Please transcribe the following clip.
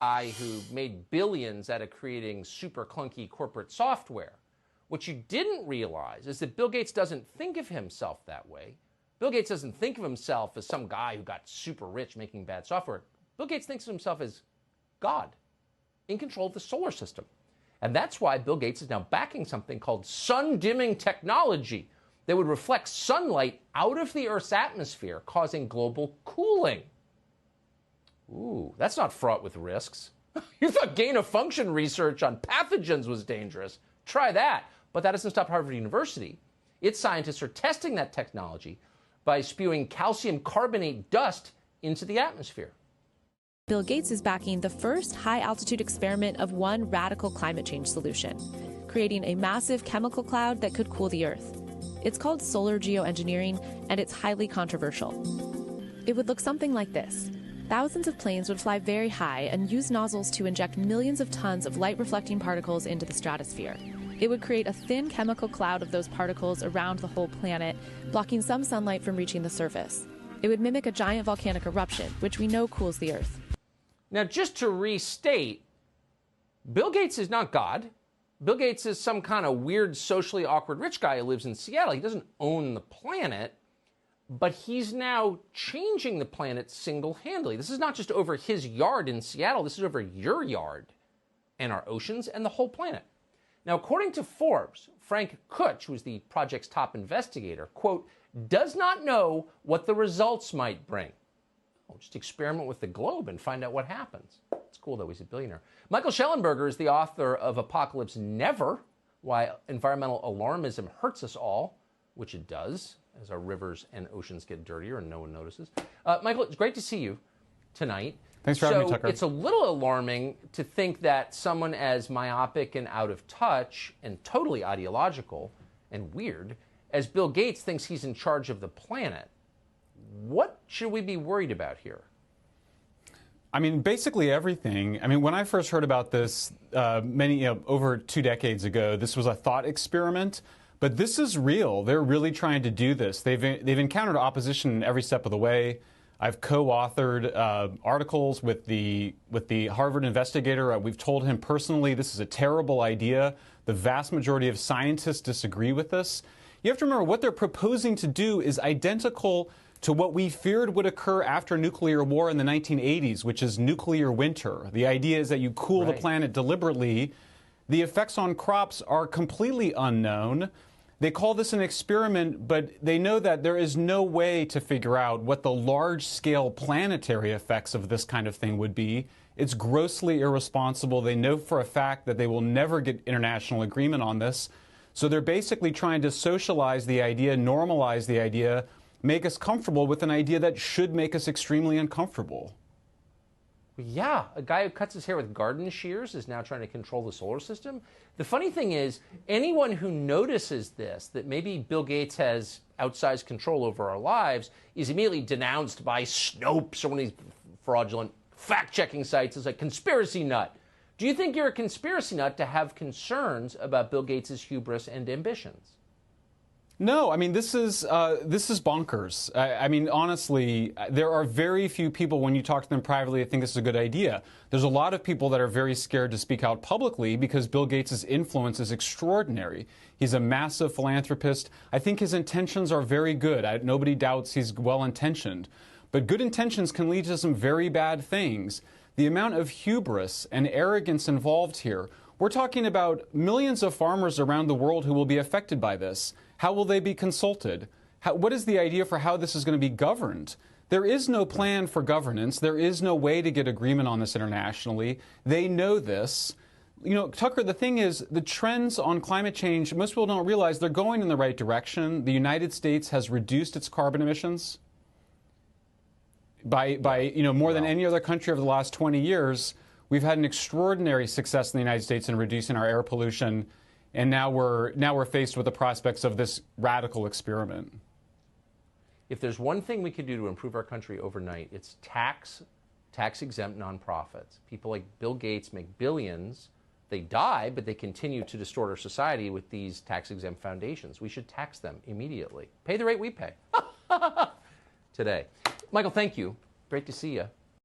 guy who made billions out of creating super clunky corporate software. What you didn't realize is that Bill Gates doesn't think of himself that way. Bill Gates doesn't think of himself as some guy who got super rich making bad software. Bill Gates thinks of himself as God in control of the solar system. And that's why Bill Gates is now backing something called sun-dimming technology that would reflect sunlight out of the Earth's atmosphere, causing global cooling. Ooh, that's not fraught with risks. You thought gain-of-function research on pathogens was dangerous. Try that. But that doesn't stop Harvard University. Its scientists are testing that technology by spewing calcium carbonate dust into the atmosphere. Bill Gates is backing the first high-altitude experiment of one radical climate change solution, creating a massive chemical cloud that could cool the Earth. It's called solar geoengineering, and it's highly controversial. It would look something like this. Thousands of planes would fly very high and use nozzles to inject millions of tons of light-reflecting particles into the stratosphere. It would create a thin chemical cloud of those particles around the whole planet, blocking some sunlight from reaching the surface. It would mimic a giant volcanic eruption, which we know cools the Earth. Now, just to restate, Bill Gates is not God. Bill Gates is some kind of weird, socially awkward rich guy who lives in Seattle. He doesn't own the planet, but he's now changing the planet single-handedly. This is not just over his yard in Seattle. This is over your yard and our oceans and the whole planet. Now, according to Forbes, Frank Kutch, who's the project's top investigator, quote, does not know what the results might bring. Oh, just experiment with the globe and find out what happens. It's cool, though. He's a billionaire. Michael Schellenberger is the author of Apocalypse Never, Why Environmental Alarmism Hurts Us All, which it does, as our rivers and oceans get dirtier and no one notices. Michael, it's great to see you tonight. Thanks for having me, Tucker. It's a little alarming to think that someone as myopic and out of touch and totally ideological and weird as Bill Gates thinks he's in charge of the planet. What should we be worried about here? I mean, basically everything. I mean, when I first heard about this over 2 decades ago, this was a thought experiment. But this is real. They're really trying to do this. They've encountered opposition every step of the way. I've co-authored articles with the Harvard investigator. We've told him personally this is a terrible idea. The vast majority of scientists disagree with this. You have to remember what they're proposing to do is identical to what we feared would occur after nuclear war in the 1980s, which is nuclear winter. The idea is that you cool the planet deliberately. The effects on crops are completely unknown. They call this an experiment, but they know that there is no way to figure out what the large-scale planetary effects of this kind of thing would be. It's grossly irresponsible. They know for a fact that they will never get international agreement on this. So they're basically trying to socialize the idea, normalize the idea, make us comfortable with an idea that should make us extremely uncomfortable. Yeah, a guy who cuts his hair with garden shears is now trying to control the solar system. The funny thing is, anyone who notices this, that maybe Bill Gates has outsized control over our lives, is immediately denounced by Snopes or one of these fraudulent fact-checking sites as a conspiracy nut. Do you think you're a conspiracy nut to have concerns about Bill Gates' hubris and ambitions? No, I mean, this is bonkers. I mean, honestly, there are very few people, when you talk to them privately, that think this is a good idea. There's a lot of people that are very scared to speak out publicly because Bill Gates' influence is extraordinary. He's a massive philanthropist. I think his intentions are very good. Nobody doubts he's well-intentioned. But good intentions can lead to some very bad things. The amount of hubris and arrogance involved here. We're talking about millions of farmers around the world who will be affected by this. How will they be consulted? What is the idea for how this is going to be governed? There is no plan for governance. There is no way to get agreement on this internationally. They know this. You know, Tucker, the thing is, the trends on climate change, most people don't realize they're going in the right direction. The United States has reduced its carbon emissions by more than any other country over the last 20 years. We've had an extraordinary success in the United States in reducing our air pollution, and now we're faced with the prospects of this radical experiment. If there's one thing we could do to improve our country overnight, it's tax-exempt nonprofits. People like Bill Gates make billions. They die, but they continue to distort our society with these tax-exempt foundations. We should tax them immediately. Pay the rate we pay today. Michael, thank you. Great to see you.